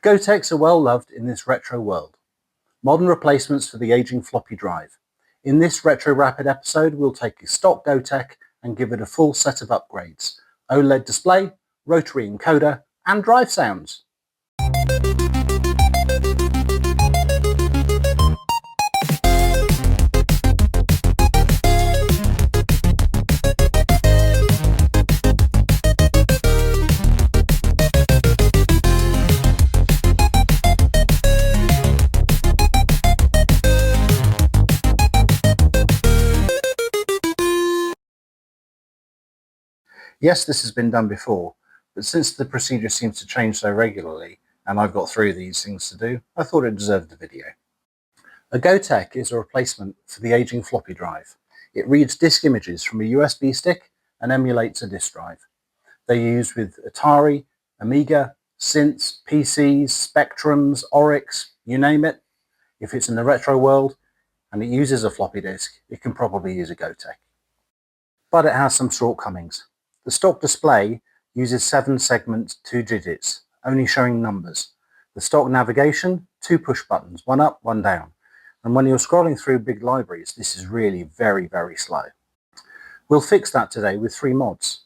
Goteks are well loved in this retro world. Modern replacements for the aging floppy drive. In this Retro Rapid episode, we'll take a stock Gotek and give it a full set of upgrades. OLED display, rotary encoder, and drive sounds. Yes, this has been done before, but since the procedure seems to change so regularly, and I've got 3 of these things to do, I thought it deserved a video. A Gotek is a replacement for the aging floppy drive. It reads disk images from a USB stick and emulates a disk drive. They're used with Atari, Amiga, Synths, PCs, Spectrums, Oryx, you name it. If it's in the retro world and it uses a floppy disk, it can probably use a Gotek. But it has some shortcomings. The stock display uses 7 segments, 2 digits, only showing numbers. The stock navigation, 2 push buttons, one up, one down. And when you're scrolling through big libraries, this is really very, very slow. We'll fix that today with 3 mods.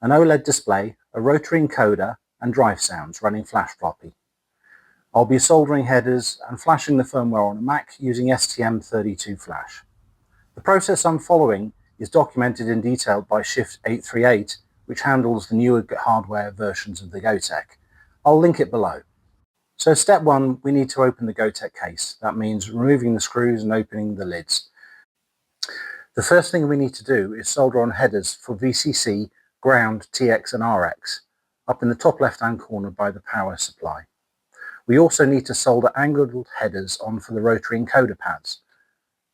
An OLED display, a rotary encoder, and drive sounds running FlashFloppy. I'll be soldering headers and flashing the firmware on a Mac using STM32 Flash. The process I'm following is documented in detail by Shift 838, which handles the newer hardware versions of the Gotek. I'll link it below. So step 1, we need to open the Gotek case. That means removing the screws and opening the lids. The first thing we need to do is solder on headers for VCC, ground, TX and RX, up in the top left-hand corner by the power supply. We also need to solder angled headers on for the rotary encoder pads.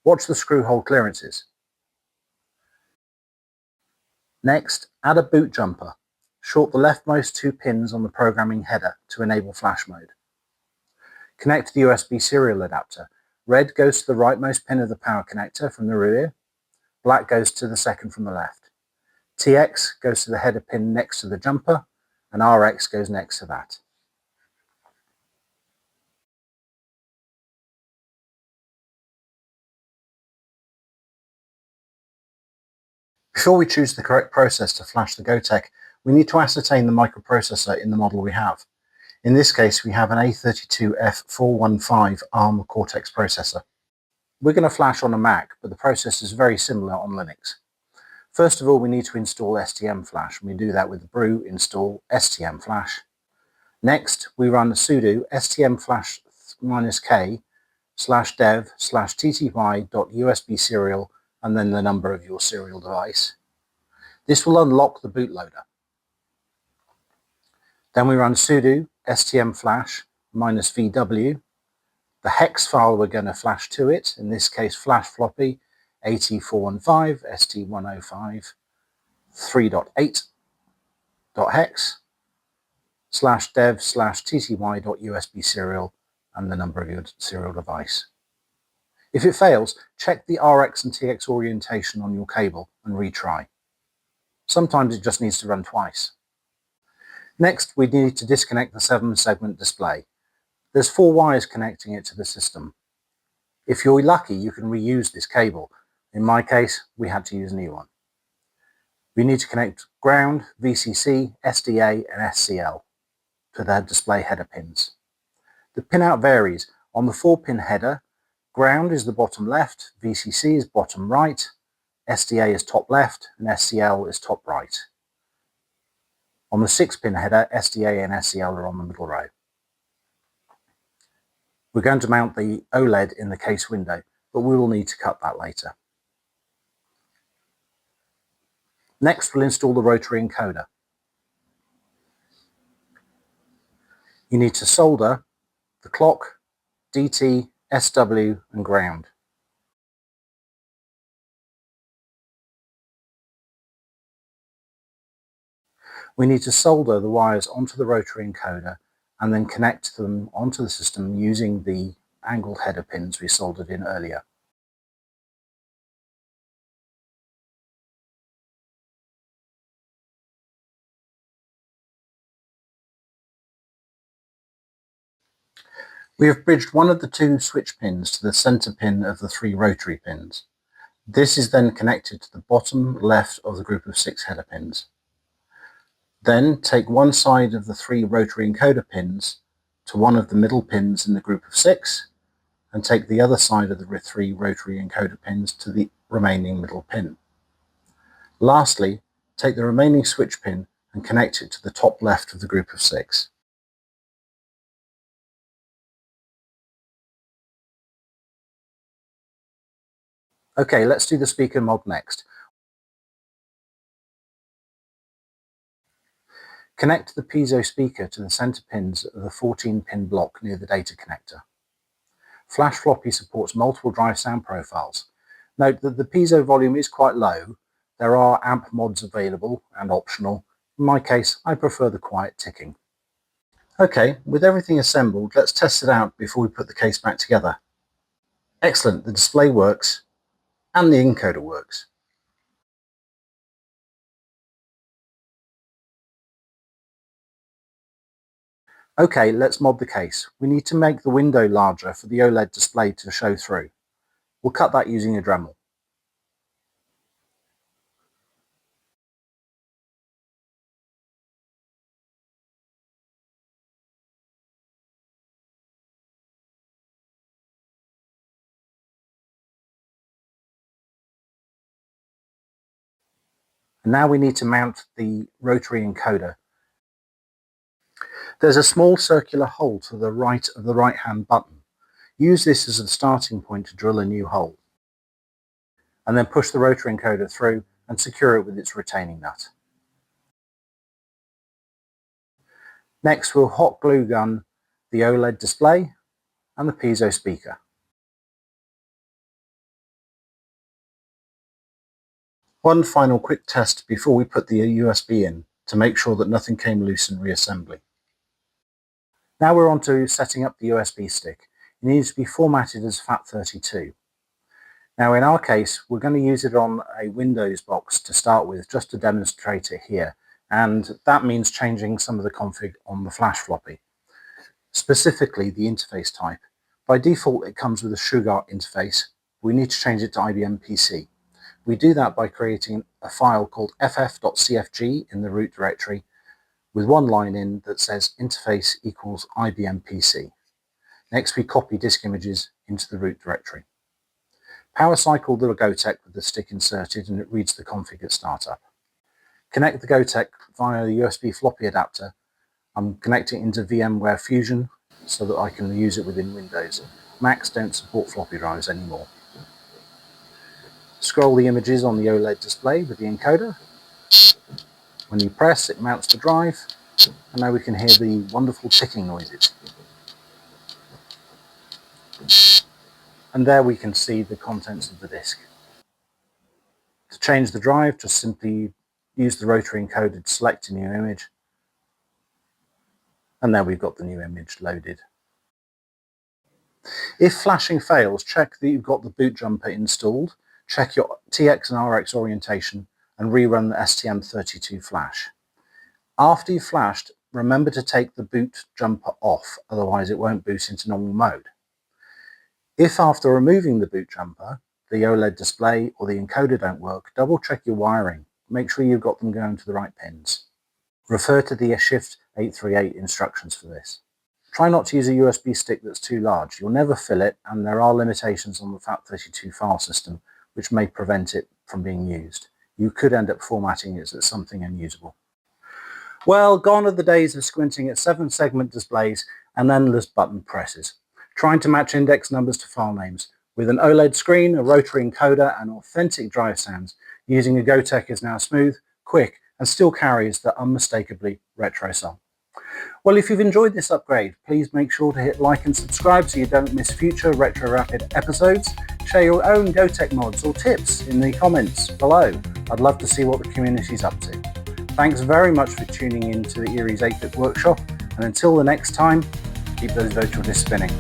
Watch the screw hole clearances. Next, add a boot jumper. Short the leftmost 2 pins on the programming header to enable flash mode. Connect the USB serial adapter. Red goes to the rightmost pin of the power connector from the rear. Black goes to the second from the left. TX goes to the header pin next to the jumper, and RX goes next to that. Before we choose the correct process to flash the Gotek, we need to ascertain the microprocessor in the model we have. In this case, we have an A32F415 ARM Cortex processor. We're going to flash on a Mac, but the process is very similar on Linux. First of all, we need to install STM Flash, and we do that with the brew install STM Flash. Next, we run sudo stm flash -k /dev/tty.usb serial and then the number of your serial device. This will unlock the bootloader. Then we run sudo stm flash -vw. The hex file we're going to flash to it, in this case FlashFloppy AT415 ST105 3.8.hex /dev/tty.usb serial and the number of your serial device. If it fails, check the RX and TX orientation on your cable and retry. Sometimes it just needs to run twice. Next, we need to disconnect the 7-segment display. There's 4 wires connecting it to the system. If you're lucky, you can reuse this cable. In my case, we had to use a new one. We need to connect ground, VCC, SDA and SCL to their display header pins. The pinout varies. On the 4-pin header, ground is the bottom left, VCC is bottom right, SDA is top left, and SCL is top right. On the 6-pin header, SDA and SCL are on the middle row. We're going to mount the OLED in the case window, but we will need to cut that later. Next, we'll install the rotary encoder. You need to solder the clock, DT, SW and ground. We need to solder the wires onto the rotary encoder and then connect them onto the system using the angled header pins we soldered in earlier. We have bridged one of the two switch pins to the center pin of the 3 rotary pins. This is then connected to the bottom left of the group of 6 header pins. Then take one side of the 3 rotary encoder pins to one of the middle pins in the group of 6, and take the other side of the 3 rotary encoder pins to the remaining middle pin. Lastly, take the remaining switch pin and connect it to the top left of the group of 6. Okay, let's do the speaker mod next. Connect the piezo speaker to the center pins of the 14-pin block near the data connector. FlashFloppy supports multiple drive sound profiles. Note that the piezo volume is quite low. There are amp mods available and optional. In my case, I prefer the quiet ticking. Okay, with everything assembled, let's test it out before we put the case back together. Excellent, the display works and the encoder works. Okay, let's mod the case. We need to make the window larger for the OLED display to show through. We'll cut that using a Dremel. And now we need to mount the rotary encoder. There's a small circular hole to the right of the right-hand button. Use this as a starting point to drill a new hole, and then push the rotary encoder through and secure it with its retaining nut. Next, we'll hot glue gun the OLED display and the piezo speaker. One final quick test before we put the USB in to make sure that nothing came loose in reassembly. Now we're on to setting up the USB stick. It needs to be formatted as FAT32. Now in our case, we're going to use it on a Windows box to start with, just to demonstrate it here. And that means changing some of the config on the FlashFloppy, specifically the interface type. By default, it comes with a Sugar interface. We need to change it to IBM PC. We do that by creating a file called ff.cfg in the root directory with one line in that says interface equals IBM PC. Next, we copy disk images into the root directory. Power cycle the Gotek with the stick inserted and it reads the config at startup. Connect the Gotek via the USB floppy adapter. I'm connecting into VMware Fusion so that I can use it within Windows. Macs don't support floppy drives anymore. Scroll the images on the OLED display with the encoder. When you press, it mounts the drive, and now we can hear the wonderful ticking noises. And there we can see the contents of the disk. To change the drive, just simply use the rotary encoder to select a new image, and there we've got the new image loaded. If flashing fails, check that you've got the boot jumper installed, check your TX and RX orientation, and rerun the STM32 flash. After you've flashed, remember to take the boot jumper off, otherwise it won't boot into normal mode. If after removing the boot jumper, the OLED display or the encoder don't work, double check your wiring. Make sure you've got them going to the right pins. Refer to the Shift 838 instructions for this. Try not to use a USB stick that's too large. You'll never fill it, and there are limitations on the FAT32 file system which may prevent it from being used. You could end up formatting it as something unusable. Well, gone are the days of squinting at 7-segment displays and endless button presses, trying to match index numbers to file names. With an OLED screen, a rotary encoder, and authentic drive sounds, using a Gotek is now smooth, quick, and still carries the unmistakably retro soul. Well, if you've enjoyed this upgrade, please make sure to hit like and subscribe so you don't miss future Retro Rapid episodes. Share your own Gotek mods or tips in the comments below. I'd love to see what the community's up to. Thanks very much for tuning in to the Earie's 8-Bit Workshop, and until the next time, keep those virtual discs spinning.